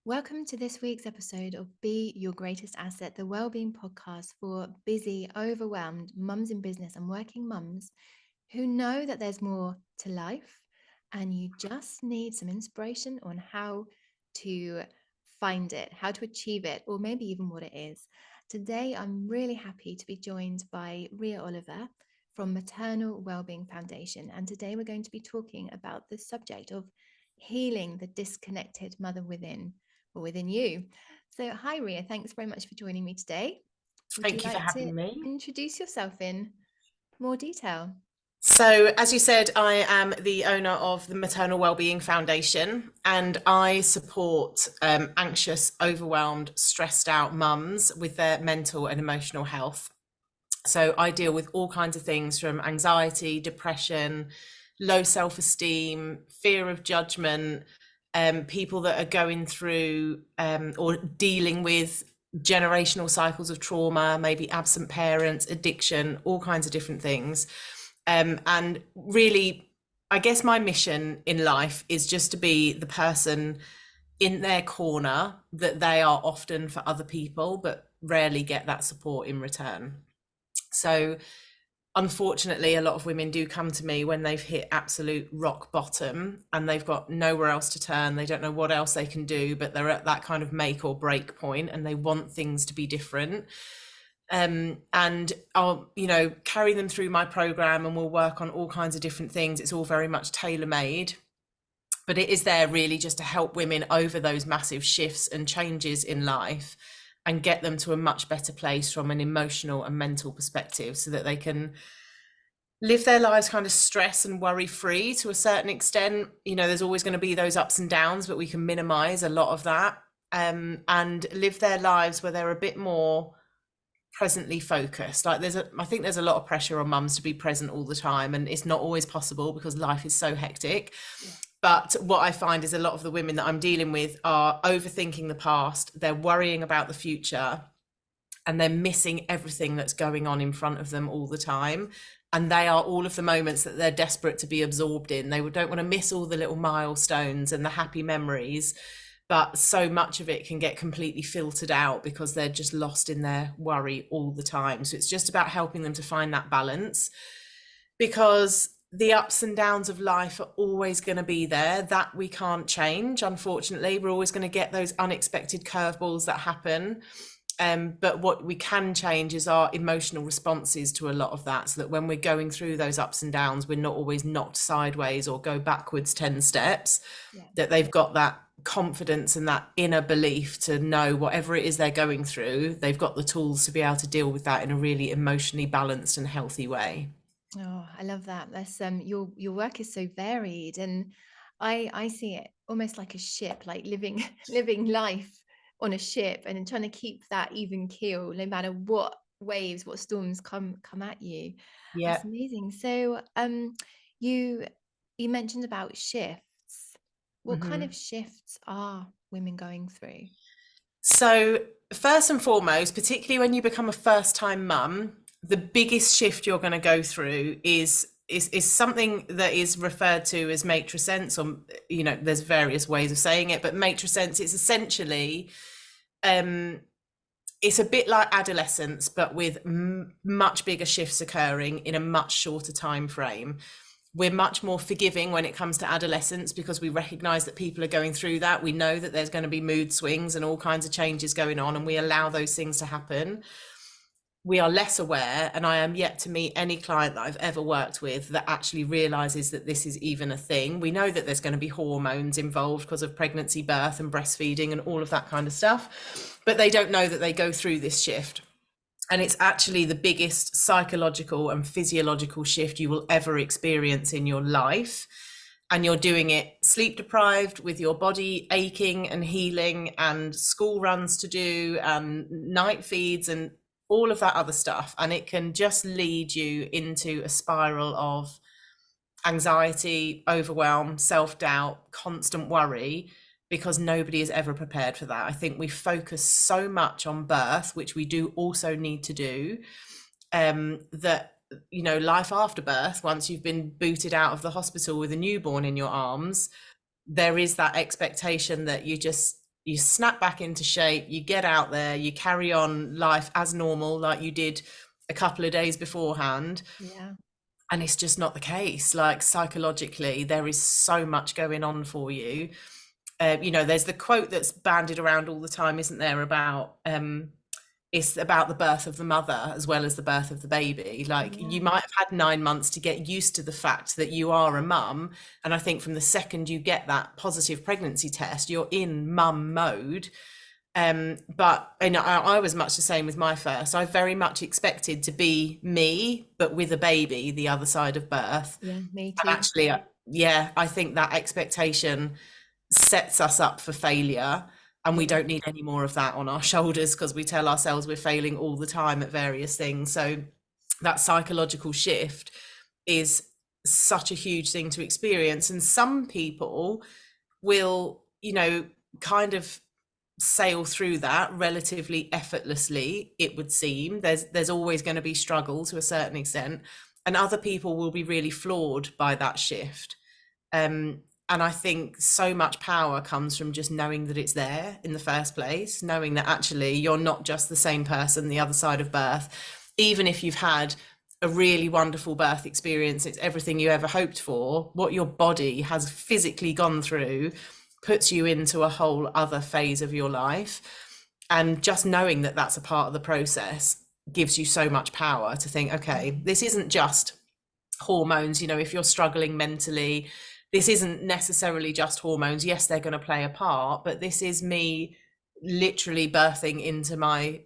Welcome to this week's episode of Be Your Greatest Asset, the wellbeing podcast for busy, overwhelmed mums in business and working mums who know that there's more to life and you just need some inspiration on how to find it, how to achieve it, or maybe even what it is. Today, I'm really happy to be joined by Ria Oliver from Maternal Wellbeing Foundation. And today we're going to be talking about the subject of healing the disconnected mother within or within you. So, hi, Ria. Thanks very much for joining me today. Would you Thank you for like to having me. introduce yourself in more detail? So, as you said, I am the owner of the Maternal Wellbeing Foundation, and I support anxious, overwhelmed, stressed out mums with their mental and emotional health. So, I deal with all kinds of things from anxiety, depression, low self-esteem, fear of judgment, people that are going through or dealing with generational cycles of trauma, maybe absent parents, addiction, all kinds of different things. And really, I guess my mission in life is just to be the person in their corner that they are often for other people, but rarely get that support in return. So, unfortunately, a lot of women do come to me when they've hit absolute rock bottom and they've got nowhere else to turn. They don't know what else they can do, but they're at that kind of make or break point and they want things to be different. And I'll, carry them through my program and we'll work on all kinds of different things. It's all very much tailor-made, but it is there really just to help women over those massive shifts and changes in life and get them to a much better place from an emotional and mental perspective so that they can live their lives kind of stress and worry free to a certain extent. There's always going to be those ups and downs, but we can minimize a lot of that, and live their lives where they're a bit more presently focused. Like I think there's a lot of pressure on mums to be present all the time, and it's not always possible because life is so hectic. Yeah. But what I find is a lot of the women that I'm dealing with are overthinking the past, they're worrying about the future, and they're missing everything that's going on in front of them all the time. And they are all of the moments that they're desperate to be absorbed in. They don't want to miss all the little milestones and the happy memories, but so much of it can get completely filtered out because they're just lost in their worry all the time. So it's just about helping them to find that balance, because the ups and downs of life are always going to be there. That we can't change, unfortunately. We're always going to get those unexpected curveballs that happen. But what we can change is our emotional responses to a lot of that, so that when we're going through those ups and downs, we're not always knocked sideways or go backwards 10 steps, that they've got that confidence and that inner belief to know whatever it is they're going through, they've got the tools to be able to deal with that in a really emotionally balanced and healthy way. Oh, I love that. That's your work is so varied, and I see it almost like a ship, like living living life on a ship and trying to keep that even keel no matter what waves, what storms come at you. Yeah. That's amazing. So you you mentioned about shifts. What kind Mm-hmm. of shifts are women going through? So, first and foremost, particularly when you become a first-time mum, the biggest shift you're going to go through is something that is referred to as matrescence, or there's various ways of saying it, but matrescence is essentially it's a bit like adolescence, but with much bigger shifts occurring in a much shorter time frame. We're much more forgiving when it comes to adolescence because we recognize that people are going through that. We know that there's going to be mood swings and all kinds of changes going on, and we allow those things to happen. We are less aware, and I am yet to meet any client that I've ever worked with that actually realizes that this is even a thing. We know that there's going to be hormones involved because of pregnancy, birth, and breastfeeding and all of that kind of stuff, but they don't know that they go through this shift. And it's actually the biggest psychological and physiological shift you will ever experience in your life. And you're doing it sleep deprived, with your body aching and healing, and school runs to do, and night feeds, and all of that other stuff. And it can just lead you into a spiral of anxiety, overwhelm, self-doubt, constant worry, because nobody is ever prepared for that. I think we focus so much on birth, which we do also need to do, that life after birth, once you've been booted out of the hospital with a newborn in your arms, there is that expectation that you snap back into shape, you get out there, you carry on life as normal like you did a couple of days beforehand. Yeah. And it's just not the case. Like, psychologically, there is so much going on for you. You know, there's the quote that's bandied around all the time, isn't there, about it's about the birth of the mother as well as the birth of the baby. Like, you Yeah. might have had 9 months to get used to the fact that you are a mum, and I think from the second you get that positive pregnancy test, you're in mum mode. But and I was much the same with my first. I very much expected to be me, but with a baby the other side of birth. Yeah, me And too. actually, yeah, I think that expectation sets us up for failure, and we Yeah. don't need any more of that on our shoulders, because we tell ourselves we're failing all the time at various things. So that psychological shift is such a huge thing to experience, and some people will, you know, kind of sail through that relatively effortlessly, it would seem. There's always going to be struggle to a certain extent, and other people will be really floored by that shift. And I think so much power comes from just knowing that it's there in the first place, knowing that actually you're not just the same person the other side of birth. Even if you've had a really wonderful birth experience, it's everything you ever hoped for, what your body has physically gone through puts you into a whole other phase of your life. And just knowing that that's a part of the process gives you so much power to think, okay, this isn't just hormones. You know, if you're struggling mentally, this isn't necessarily just hormones. Yes, they're going to play a part, but this is me literally birthing into my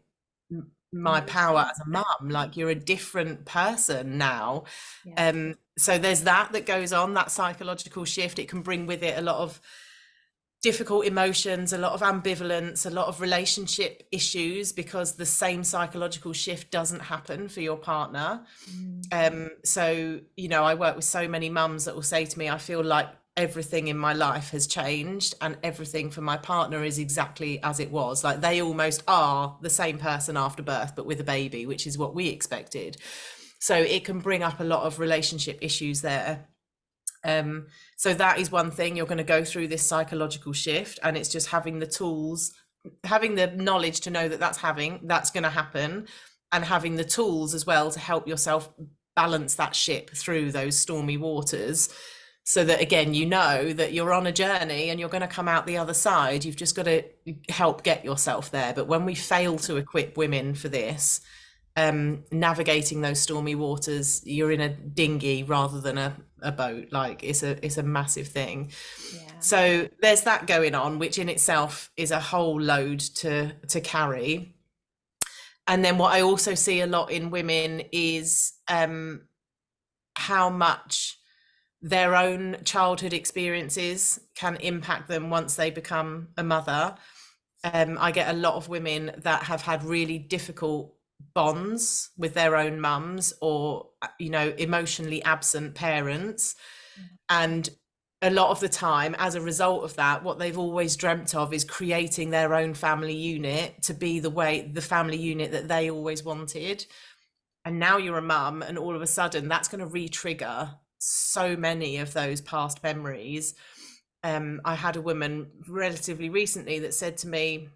power as a mum. Like, you're a different person now. Yeah. So there's that goes on, that psychological shift. It can bring with it a lot of difficult emotions, a lot of ambivalence, a lot of relationship issues, because the same psychological shift doesn't happen for your partner. So, you know, I work with so many mums that will say to me, I feel like everything in my life has changed, and everything for my partner is exactly as it was. Like, they almost are the same person after birth, but with a baby, which is what we expected. So it can bring up a lot of relationship issues there. So that is one thing. You're going to go through this psychological shift, and it's just having the tools, having the knowledge to know that that's going to happen, and having the tools as well to help yourself balance that ship through those stormy waters, so that, again, you know that you're on a journey and you're going to come out the other side. You've just got to help get yourself there. But when we fail to equip women for this, navigating those stormy waters, you're in a dinghy rather than a boat. Like, it's a massive thing. Yeah. So there's that going on, which in itself is a whole load to carry. And then what I also see a lot in women is how much their own childhood experiences can impact them once they become a mother. I get a lot of women that have had really difficult bonds with their own mums, or, you know, emotionally absent parents. And a lot of the time, as a result of that, what they've always dreamt of is creating their own family unit to be the family unit that they always wanted. And now you're a mum, and all of a sudden that's going to re-trigger so many of those past memories. I had a woman relatively recently that said to me,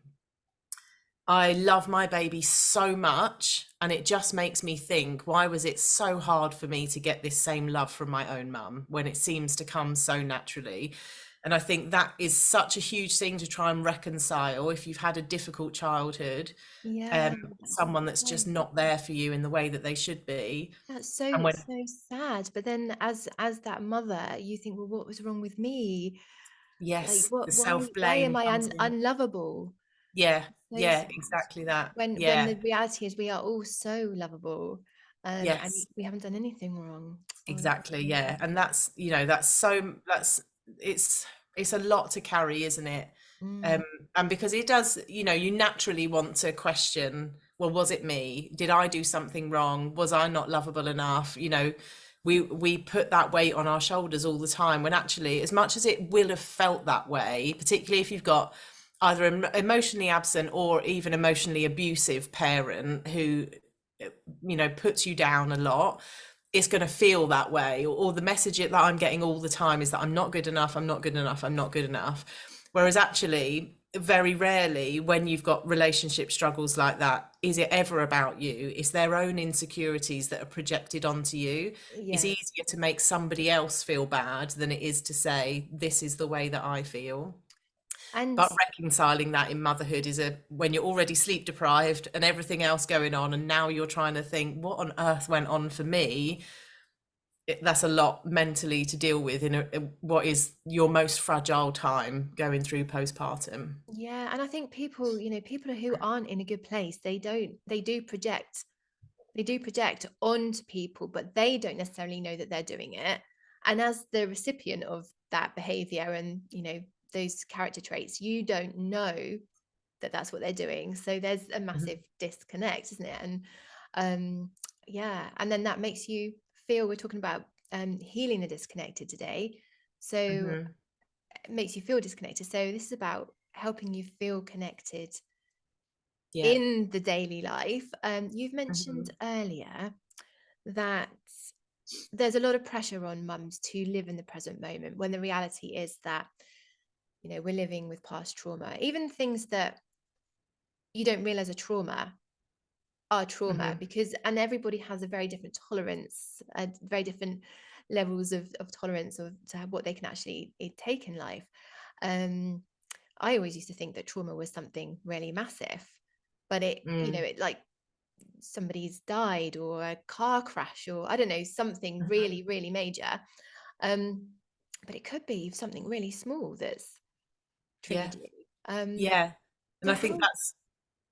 I love my baby so much, and it just makes me think, why was it so hard for me to get this same love from my own mum when it seems to come so naturally? And I think that is such a huge thing to try and reconcile if you've had a difficult childhood. Yeah. Someone that's just not there for you in the way that they should be. That's And so when, so sad. But then as that mother, you think, well, what was wrong with me? Like, yes, the why am self-blame I comes in. unlovable? Yeah, So yeah, sad. exactly that. When Yeah, the reality is we are all so lovable, and yes. we haven't done anything wrong. Oh, that's Exactly, so yeah. sad. And that's, you know, that's it's a lot to carry, isn't it? Mm, Um, and because it does, you know, you naturally want to question, well, was it me? Did I do something wrong? Was I not lovable enough? You know, we put that weight on our shoulders all the time, when actually, as much as it will have felt that way, particularly if you've got either an emotionally absent or even emotionally abusive parent who, you know, puts you down a lot, it's going to feel that way. Or the message that I'm getting all the time is that I'm not good enough, I'm not good enough, I'm not good enough. Whereas actually, very rarely, when you've got relationship struggles like that, is it ever about you. It's their own insecurities that are projected onto you. It's Yes. easier to make somebody else feel bad than it is to say, this is the way that I feel. And But reconciling that in motherhood is when you're already sleep deprived and everything else going on, and now you're trying to think, what on earth went on for me? That's a lot mentally to deal with in what is your most fragile time going through postpartum. yeah, and I think people, people who aren't in a good place, they do project onto people, but they don't necessarily know that they're doing it. And as the recipient of that behavior and, those character traits, you don't know that that's what they're doing. So there's a massive disconnect, isn't it? And yeah, and then that makes you feel, we're talking about healing the disconnected today. So Mm-hmm. it makes you feel disconnected. So this is about helping you feel connected Yeah. in the daily life. You've Mm-hmm. mentioned earlier that there's a lot of pressure on mums to live in the present moment when the reality is that, we're living with past trauma, even things that you don't realize are trauma, Mm-hmm. because, and everybody has a very different tolerance, very different levels of tolerance of to what they can actually take in life. um I always used to think that trauma was something really massive, but Mm. it like somebody's died or a car crash or I don't know, something Mm-hmm. really, really major. um but it could be something really small that's Yeah. triggered you. um Yeah. And so I think how, that's,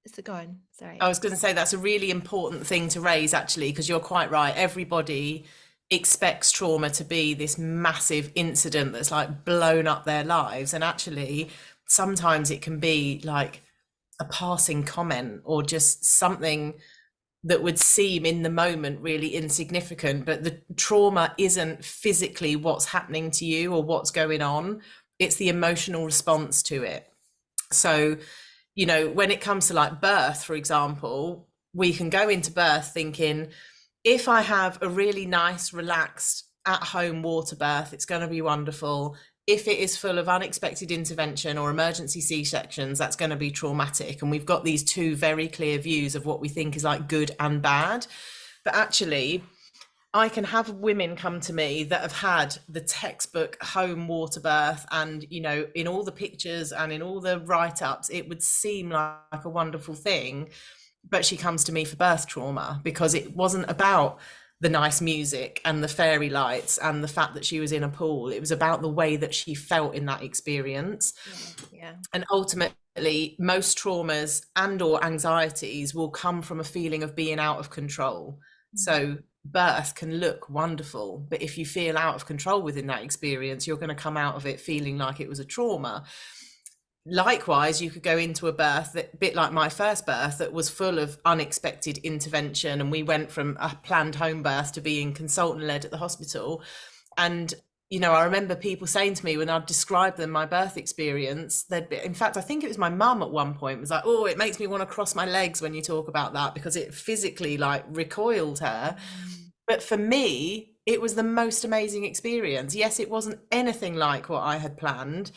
so go on, I sorry. was going to say that's a really important thing to raise, actually, because you're quite right. Everybody expects trauma to be this massive incident that's like blown up their lives. And actually, sometimes it can be like a passing comment or just something that would seem in the moment really insignificant. But the trauma isn't physically what's happening to you or what's going on, it's the emotional response to it. So, when it comes to like birth, for example, we can go into birth thinking, if I have a really nice, relaxed, at home water birth, it's going to be wonderful. If it is full of unexpected intervention or emergency C-sections, that's going to be traumatic. And we've got these two very clear views of what we think is like good and bad. But actually, I can have women come to me that have had the textbook home water birth, and in all the pictures and in all the write-ups it would seem like a wonderful thing, but she comes to me for birth trauma because it wasn't about the nice music and the fairy lights and the fact that she was in a pool. It was about the way that she felt in that experience. Yeah, yeah. And ultimately, most traumas and or anxieties will come from a feeling of being out of control. Mm. So birth can look wonderful, but if you feel out of control within that experience, you're going to come out of it feeling like it was a trauma. Likewise, you could go into a birth that, bit like my first birth, that was full of unexpected intervention, and we went from a planned home birth to being consultant led at the hospital. And I remember people saying to me when I'd describe them my birth experience, in fact, I think it was my mum at one point was like, oh, it makes me want to cross my legs when you talk about that, because it physically like recoiled her. Mm. But for me, it was the most amazing experience. Yes, it wasn't anything like what I had planned,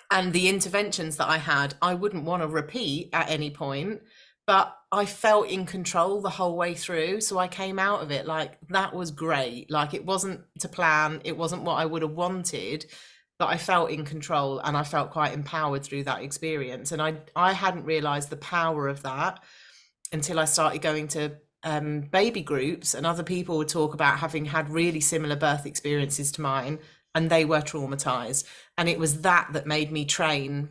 and the interventions that I had, I wouldn't want to repeat at any point, but I felt in control the whole way through. So I came out of it like, that was great. Like, it wasn't to plan, it wasn't what I would have wanted, but I felt in control and I felt quite empowered through that experience. And I hadn't realized the power of that until I started going to baby groups, and other people would talk about having had really similar birth experiences to mine, and they were traumatized. And it was that made me train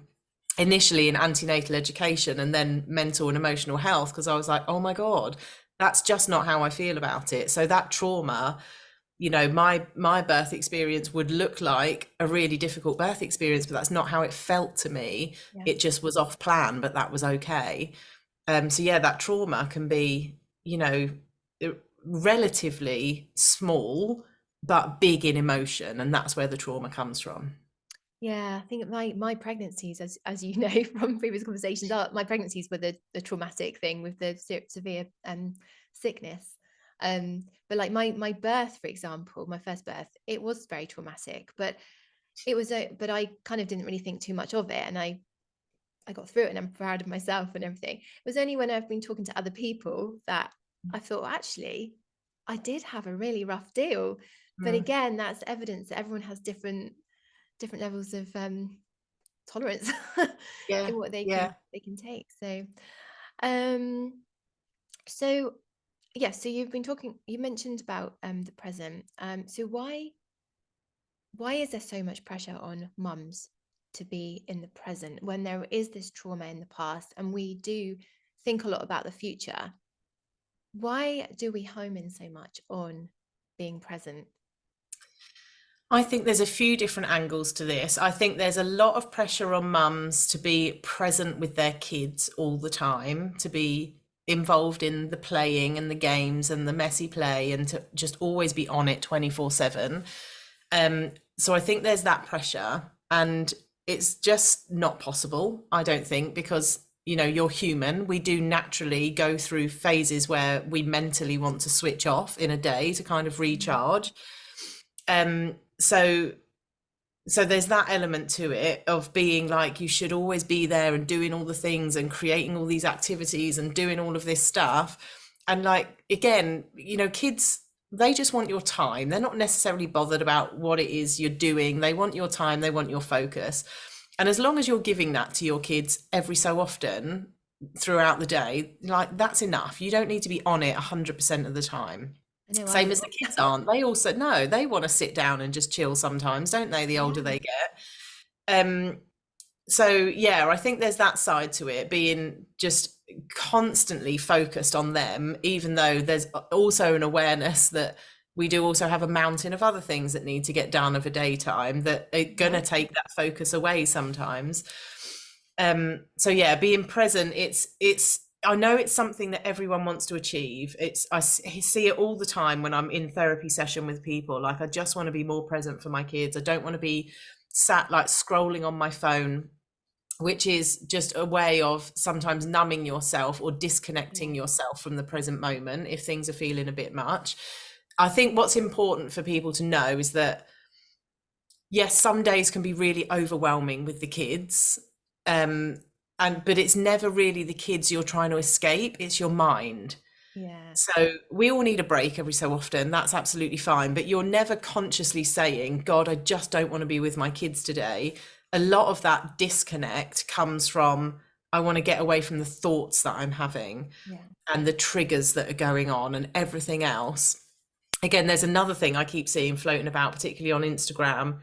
initially in antenatal education and then mental and emotional health, because I was like, oh my God, that's just not how I feel about it. So that trauma, my birth experience would look like a really difficult birth experience, but that's not how it felt to me. Yeah. It just was off plan, but that was okay. So yeah, that trauma can be, relatively small, but big in emotion. And that's where the trauma comes from. Yeah, I think my pregnancies, as you know from previous conversations, are my pregnancies were the traumatic thing with the severe sickness. But like my birth, for example, my first birth, it was very traumatic, but but I kind of didn't really think too much of it, and I I got through it and I'm proud of myself and everything. It was only when I've been talking to other people that I thought, well, actually, I did have a really rough deal. But Mm. again, that's evidence that everyone has different levels of tolerance Yeah, in what yeah. they can take. Um, so yeah, so you've been talking. You mentioned about the present. So why is there so much pressure on mums to be in the present when there is this trauma in the past and we do think a lot about the future? Why do we home in so much on being present? I think there's a few different angles to this. I think there's a lot of pressure on mums to be present with their kids all the time, to be involved in the playing and the games and the messy play, and to just always be on it 24/7. So I think there's that pressure, and it's just not possible, I don't think, because you're human. We do naturally go through phases where we mentally want to switch off in a day to kind of recharge. So there's that element to it of being like, you should always be there and doing all the things and creating all these activities and doing all of this stuff. And like, again, kids, they just want your time. They're not necessarily bothered about what it is you're doing. They want your time, they want your focus. And as long as you're giving that to your kids every so often throughout the day, like, that's enough. You don't need to be on it 100% of the time. I know I'm Same as the not. kids aren't. They also, no, they want to sit down and just chill sometimes, don't they, the older Yeah, they get? So yeah, I think there's that side to it, being just constantly focused on them, even though there's also an awareness that we do also have a mountain of other things that need to get done of a daytime that are gonna yeah, take that focus away sometimes. So yeah, being present, it's I know it's something that everyone wants to achieve. I see it all the time when I'm in therapy session with people. Like, I just want to be more present for my kids. I don't want to be sat like scrolling on my phone, which is just a way of sometimes numbing yourself or yeah, disconnecting yourself from the present moment if things are feeling a bit much. I think what's important for people to know is that, yes, some days can be really overwhelming with the kids. But it's never really the kids you're trying to escape, it's your mind. yeah, So we all need a break every so often. That's absolutely fine. But you're never consciously saying, God, I just don't want to be with my kids today. A lot of that disconnect comes from, I want to get away from the thoughts that I'm having yeah. and the triggers that are going on and everything else. Again, there's another thing I keep seeing floating about, particularly on Instagram,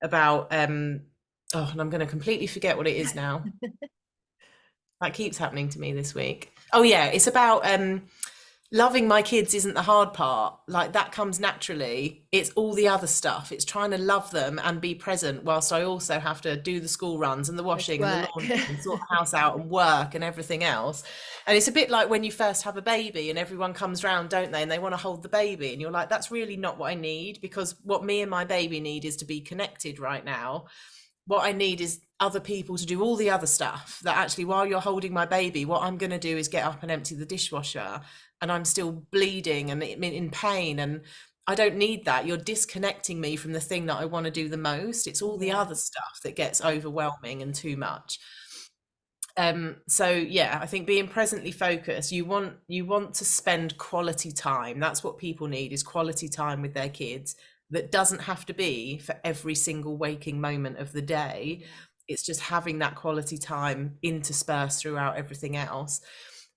about oh, and I'm going to completely forget what it is now. That keeps happening to me this week. Oh yeah, it's about loving my kids isn't the hard part. Like, that comes naturally. It's all the other stuff. It's trying to love them and be present whilst I also have to do the school runs and the It's washing and the work. laundry and sort the house out and work and everything else. And it's a bit like when you first have a baby and everyone comes round, don't they? And they want to hold the baby. And you're like, that's really not what I need, because what me and my baby need is to be connected right now. What I need is other people to do all the other stuff that actually, while you're holding my baby, what I'm going to do is get up and empty the dishwasher, and I'm still bleeding and in pain, and I don't need that. You're disconnecting me from the thing that I want to do the most. It's all the Yeah, other stuff that gets overwhelming and too much. So yeah, I think being presently focused, you want to spend quality time. That's what people need, is quality time with their kids. That doesn't have to be for every single waking moment of the day. yeah, It's just having that quality time interspersed throughout everything else.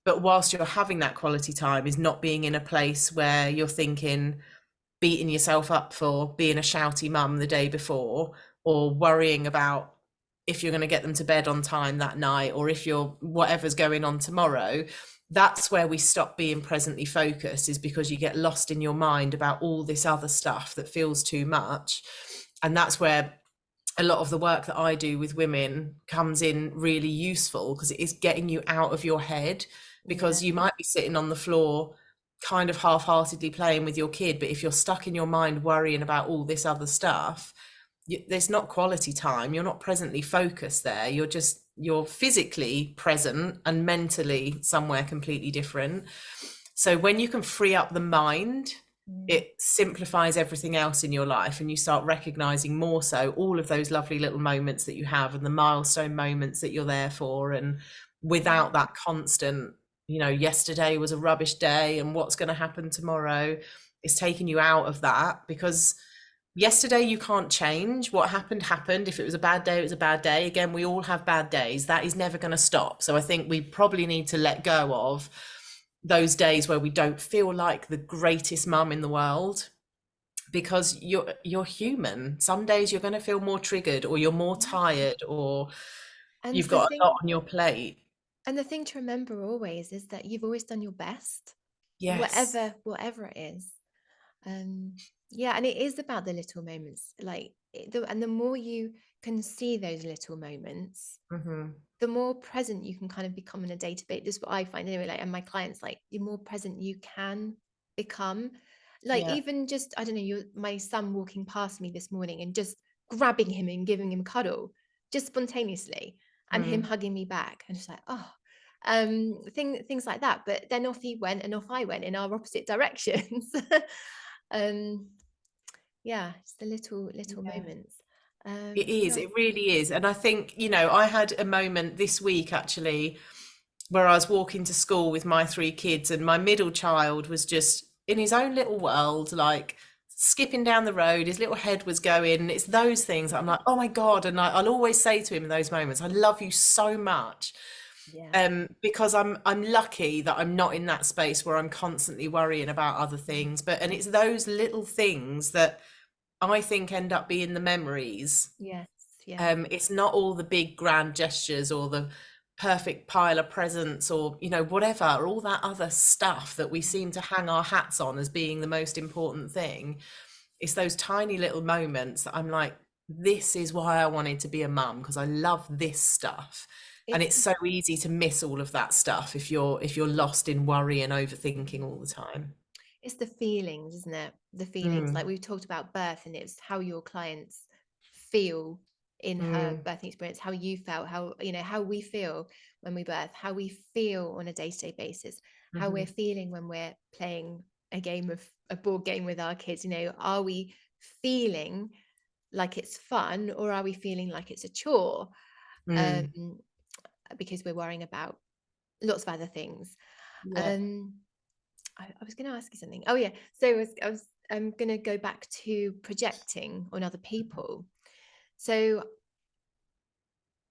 But whilst you're having that quality time, is not being in a place where you're thinking, beating yourself up for being a shouty mum the day before, or worrying about if you're going to get them to bed on time that night, or if you're whatever's going on tomorrow. That's where we stop being presently focused, is because you get lost in your mind about all this other stuff that feels too much. And that's where a lot of the work that I do with women comes in really useful, because it is getting you out of your head. yeah, Because you might be sitting on the floor kind of half-heartedly playing with your kid, but if you're stuck in your mind worrying about all this other stuff, there's not quality time. You're not presently focused there. You're physically present and mentally somewhere completely different. So when you can free up the mind Mm. it simplifies everything else in your life, and you start recognizing more so all of those lovely little moments that you have and the milestone moments that you're there for. And Mm. without that constant, yesterday was a rubbish day and what's going to happen tomorrow, it's taking you out of that, because yesterday you can't change. What happened. If it was a bad day, it was a bad day. Again, we all have bad days. That is never going to stop. So I think we probably need to let go of those days where we don't feel like the greatest mum in the world, because you're human. Some days you're going to feel more triggered, or you're more Yeah. tired, or And you've the got a lot thing, on your plate. and the thing to remember always is that you've always done your best, Yes. whatever it is. Um, yeah, and it is about the little moments, and the more you can see those little moments, Hmm. the more present you can kind of become in a day-to-day. This is what I find anyway, like, and my clients, like, the more present you can become, like, Yeah. even just, I don't know, my son walking past me this morning and just grabbing him and giving him a cuddle just spontaneously, and him Mm. hugging me back, and just like, oh, things like that. But then off he went and off I went in our opposite directions. um yeah, it's the little Yeah. moments. It You is, know. it really is. And I think, I had a moment this week actually where I was walking to school with my three kids, and my middle child was just in his own little world, like skipping down the road. His little head was going. And it's those things that I'm like, oh my God. And I'll always say to him in those moments, I love you so much. Yeah. Because I'm lucky that I'm not in that space where I'm constantly worrying about other things. And it's those little things that I think end up being the memories. Yes. Yeah. It's not all the big grand gestures or the perfect pile of presents, or whatever, all that other stuff that we seem to hang our hats on as being the most important thing. It's those tiny little moments that I'm like, this is why I wanted to be a mum, because I love this stuff. And It's it's so easy to miss all of that stuff if you're lost in worry and overthinking all the time. it's the feelings, isn't it? The feelings. Like, Mm, we've talked about birth, and it's how your clients feel in her mm, birthing experience, how you felt, how we feel when we birth, how we feel on a day-to-day basis, how we're mhm, feeling when we're playing a board game with our kids. Are we feeling like it's fun, or are we feeling like it's a chore? Um, mm. because we're worrying about lots of other things. Yeah. Um, I was going to ask you something. Oh yeah, so I'm going to go back to projecting on other people. So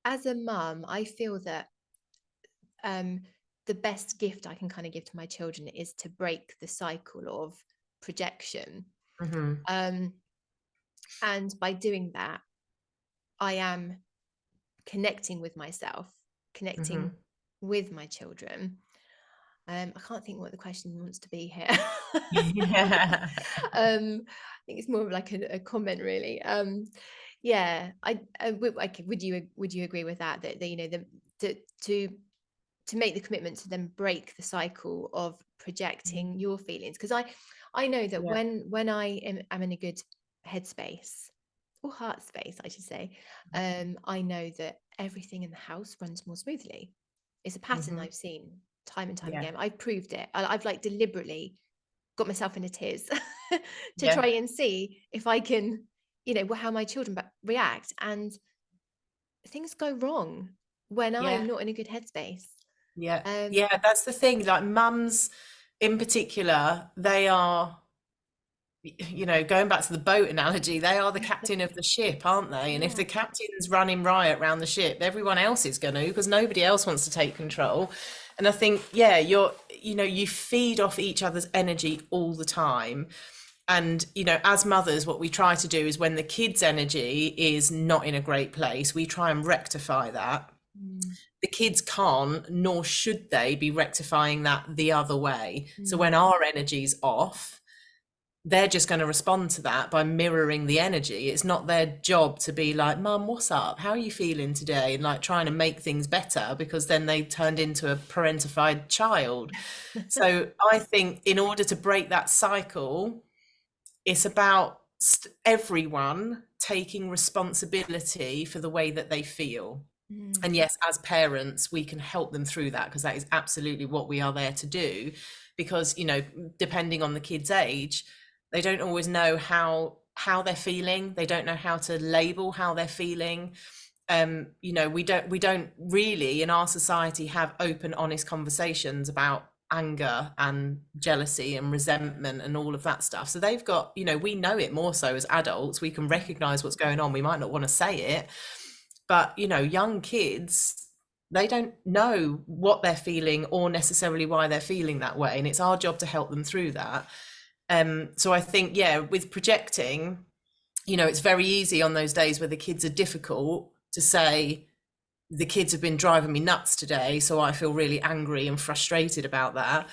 as a mum, I feel that um, the best gift I can kind of give to my children is to break the cycle of projection. Mhm, Um, and by doing that, I am connecting with myself, connecting mhm. with my children. I can't think what the question wants to be here. Yeah. I think it's more of like a comment, really. Yeah, would you agree with that? That to to to make the commitment to then break the cycle of Mhm. projecting your feelings, because I know that Yeah. when I'm in a good headspace, or heart space, I should say, I know that everything in the house runs more smoothly. It's a pattern Mhm. I've seen time and time Yeah. again. I've proved it. I've like deliberately got myself in a tiz to Yeah. try and see if I can, how my children react. And things go wrong when I'm Yeah. not in a good headspace. Yeah. Um, Yeah, that's the thing. Like mums in particular, they are, going back to the boat analogy, they are the captain of the ship, aren't they? And if yeah. the captain's running riot around the ship, everyone else is going to, because nobody else wants to take control. And I think, yeah, you feed off each other's energy all the time. And as mothers, what we try to do is, when the kids' energy is not in a great place, we try and rectify that. Mm, The kids can't, nor should they be rectifying that the other way. So mm, when our energy's off, they're just going to respond to that by mirroring the energy. It's not their job to be like, Mum, what's up? How are you feeling today? And like trying to make things better, because then they turned into a parentified child. So I think in order to break that cycle, it's about everyone taking responsibility for the way that they feel. mm, And yes, as parents, we can help them through that, because that is absolutely what we are there to do. Because, depending on the kid's age, They don't always know how they're feeling. They don't know how to label how they're feeling. You know, we don't really in our society have open, honest conversations about anger and jealousy and resentment and all of that stuff. So they've got, you know, we know it more so as adults. We can recognize what's going on. We might not want to say it, but you know, young kids, they don't know what they're feeling or necessarily why they're feeling that way, and it's our job to help them through that. So I think, yeah, with projecting, you know, it's very easy on those days where the kids are difficult to say, the kids have been driving me nuts today, so I feel really angry and frustrated about that.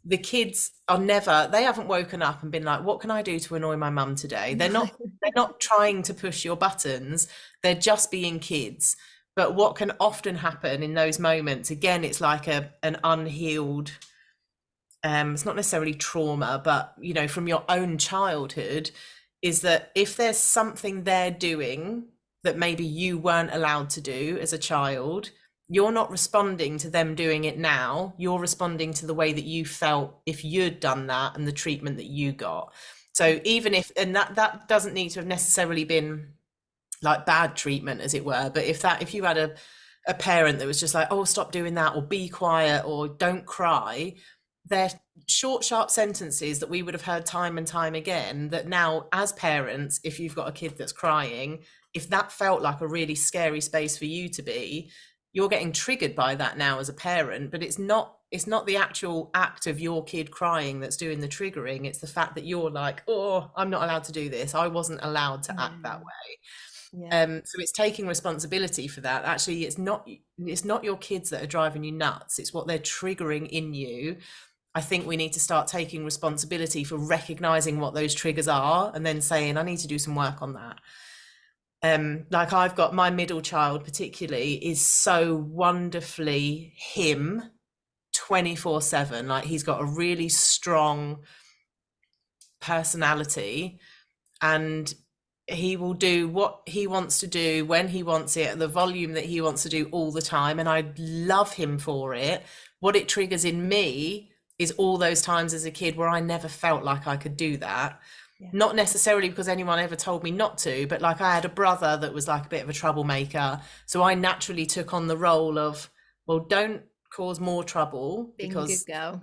The kids are never, they haven't woken up and been like, what can I do to annoy my mum today? No. They're not trying to push your buttons. They're just being kids. But what can often happen in those moments, again, it's like an unhealed, it's not necessarily trauma, but you know, from your own childhood, is that if there's something they're doing that maybe you weren't allowed to do as a child, you're not responding to them doing it now. You're responding to the way that you felt if you'd done that and the treatment that you got. So even if, and that doesn't need to have necessarily been like bad treatment, as it were, but if you had a parent that was just like, oh, stop doing that, or be quiet, or don't cry, they're short, sharp sentences that we would have heard time and time again, that now as parents, if you've got a kid that's crying, if that felt like a really scary space for you to be, you're getting triggered by that now as a parent. But it's not the actual act of your kid crying that's doing the triggering. It's the fact that you're like, oh, I'm not allowed to do this, I wasn't allowed to act that way. So it's taking responsibility for that. Actually, it's not your kids that are driving you nuts, it's what they're triggering in you. I think we need to start taking responsibility for recognizing what those triggers are and then saying, I need to do some work on that. Like I've got my middle child particularly is so wonderfully him 24/7. Like he's got a really strong personality, and he will do what he wants to do when he wants it at the volume that he wants to do all the time, and I love him for it. What it triggers in me is all those times as a kid where I never felt like I could do that. Not necessarily because anyone ever told me not to, but like I had a brother that was like a bit of a troublemaker, so I naturally took on the role of, well, don't cause more trouble, Being a good because girl.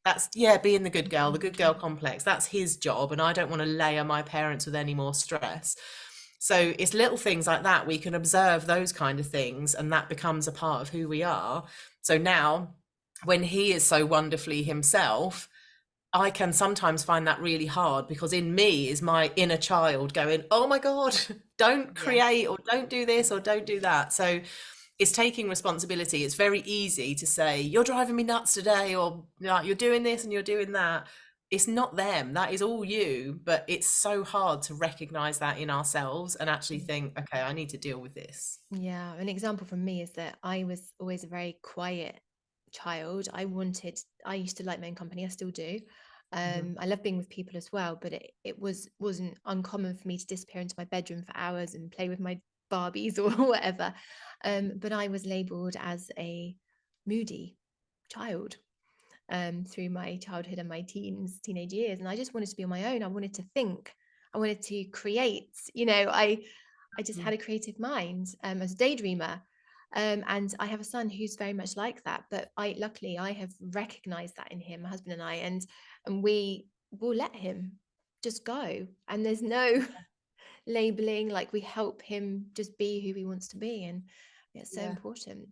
that's yeah, being the good girl complex, that's his job, and I don't want to layer my parents with any more stress. So it's little things like that, we can observe those kind of things, and that becomes a part of who we are. So now when he is so wonderfully himself, I can sometimes find that really hard, because in me is my inner child going, oh my God, don't create, or don't do this, or don't do that. So it's taking responsibility. It's very easy to say, you're driving me nuts today, or you're doing this and you're doing that. It's not them, that is all you. But it's so hard to recognize that in ourselves and actually think, okay, I need to deal with this. Yeah, an example from me is that I was always a very quiet child. I used to like my own company. I still do. I love being with people as well, but it wasn't uncommon for me to disappear into my bedroom for hours and play with my Barbies or whatever. But I was labeled as a moody child through my childhood and my teenage years, and I just wanted to be on my own. I wanted to think. I wanted to create. I just had a creative mind as a daydreamer. And I have a son who's very much like that. But luckily I have recognized that in him, my husband and I, and we will let him just go. And there's no labeling, like we help him just be who he wants to be. And it's so important.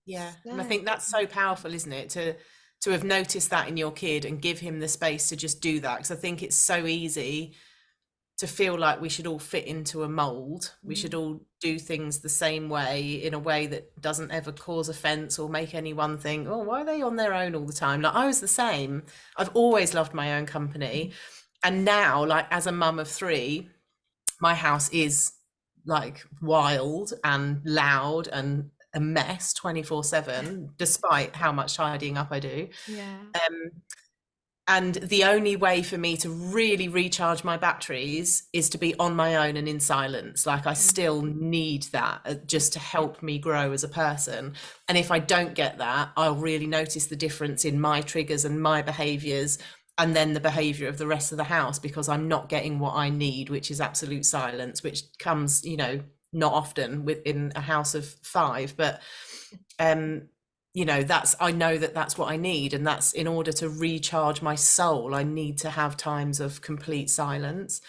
Yeah. And I So, think that's so powerful, isn't it? To have noticed that in your kid and give him the space to just do that. Because I think it's so easy to feel like we should all fit into a mold. We should all do things the same way, in a way that doesn't ever cause offense or make anyone think, oh, why are they on their own all the time? Like I was the same. I've always loved my own company. And now, like as a mum of 3, my house is like wild and loud and a mess 24/7, despite how much tidying up I do. yeah. And the only way for me to really recharge my batteries is to be on my own and in silence. Like I still need that just to help me grow as a person. And if I don't get that, I'll really notice the difference in my triggers and my behaviors and then the behavior of the rest of the house, because I'm not getting what I need, which is absolute silence, which comes, not often within a house of 5, but I know that that's what I need, and that's in order to recharge my soul. I need to have times of complete silence.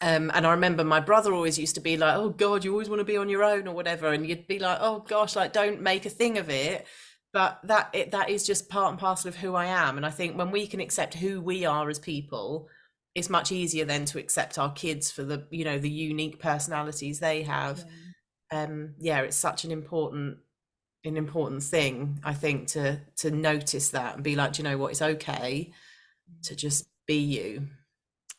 And I remember my brother always used to be like, "Oh God, you always want to be on your own," or whatever, and you'd be like, "Oh gosh, like don't make a thing of it." But that is just part and parcel of who I am. And I think when we can accept who we are as people, it's much easier then to accept our kids for the unique personalities they have. Yeah. Yeah, it's such an important thing, I think, to notice that and be like, "Do you know what, it's okay to just be you."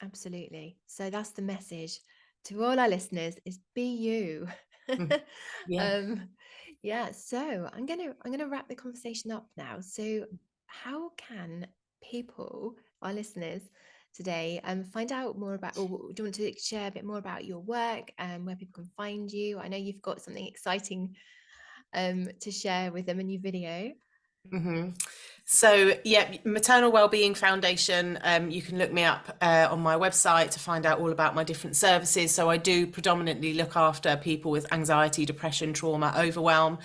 Absolutely. So that's the message to all our listeners, is be you. Yeah. um yeah, so I'm gonna wrap the conversation up now. So how can people, our listeners today, find out more about, or do you want to share a bit more about your work and where people can find you? I know you've got something exciting to share with them, a new video. hmm So yeah, Maternal Wellbeing Foundation. You can look me up on my website to find out all about my different services. So I do predominantly look after people with anxiety, depression, trauma, overwhelm.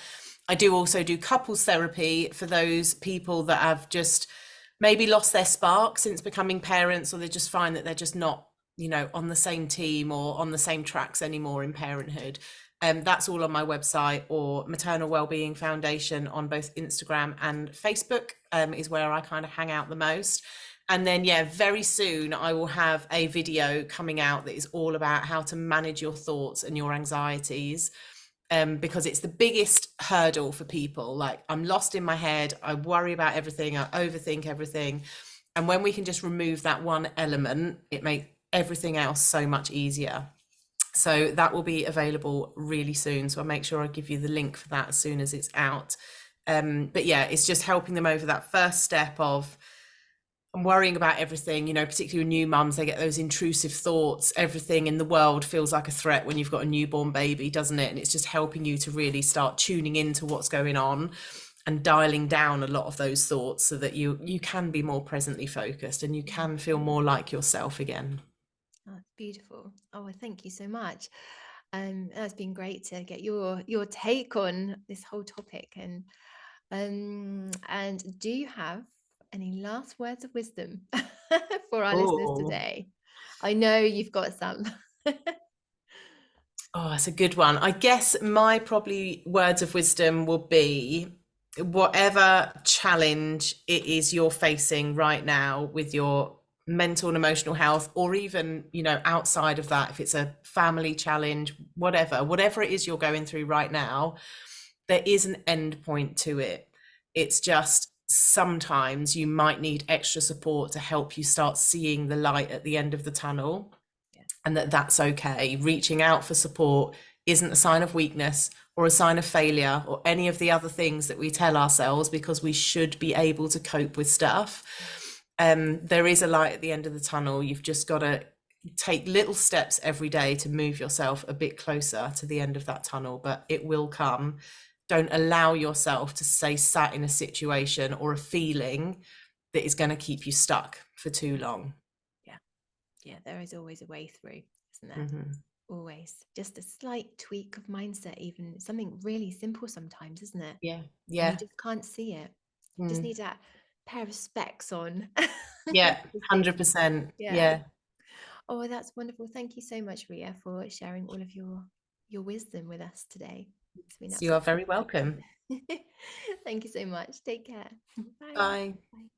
I do also do couples therapy for those people that have just maybe lost their spark since becoming parents, or they just find that they're just not, on the same team or on the same tracks anymore in parenthood. That's all on my website, or Maternal Wellbeing Foundation on both Instagram and Facebook is where I kind of hang out the most. And then, yeah, very soon I will have a video coming out that is all about how to manage your thoughts and your anxieties, because it's the biggest hurdle for people. Like, I'm lost in my head, I worry about everything, I overthink everything. And when we can just remove that one element, it makes everything else so much easier. So that will be available really soon. So I'll make sure I give you the link for that as soon as it's out. But yeah, it's just helping them over that first step of, I'm worrying about everything, particularly with new mums, they get those intrusive thoughts. Everything in the world feels like a threat when you've got a newborn baby, doesn't it? And it's just helping you to really start tuning into what's going on and dialing down a lot of those thoughts, so that you can be more presently focused and you can feel more like yourself again. Oh, that's beautiful. Oh, well, thank you so much. It's been great to get your take on this whole topic. And do you have any last words of wisdom for our listeners Oh, today? I know you've got some. Oh, that's a good one. I guess my probably words of wisdom will be, whatever challenge it is you're facing right now with your mental and emotional health, or even, outside of that, if it's a family challenge, whatever it is you're going through right now, there is an end point to it. It's just sometimes you might need extra support to help you start seeing the light at the end of the tunnel, Yeah. and that's okay. Reaching out for support isn't a sign of weakness or a sign of failure or any of the other things that we tell ourselves, because we should be able to cope with stuff. There is a light at the end of the tunnel. You've just got to take little steps every day to move yourself a bit closer to the end of that tunnel, but it will come. Don't allow yourself to stay sat in a situation or a feeling that is going to keep you stuck for too long. Yeah. Yeah. There is always a way through, isn't there? Mm-hmm. Always. Just a slight tweak of mindset, even something really simple sometimes, isn't it? Yeah, And you yeah. just can't see it. Just Mm. need that pair of specs on Yeah, to see. 100%. Yeah. Yeah. Oh, that's wonderful. Thank you so much, Ria, for sharing all of your wisdom with us today. It's been So you are absolutely very welcome. great. Thank you so much. Take care. Bye. Bye. Bye.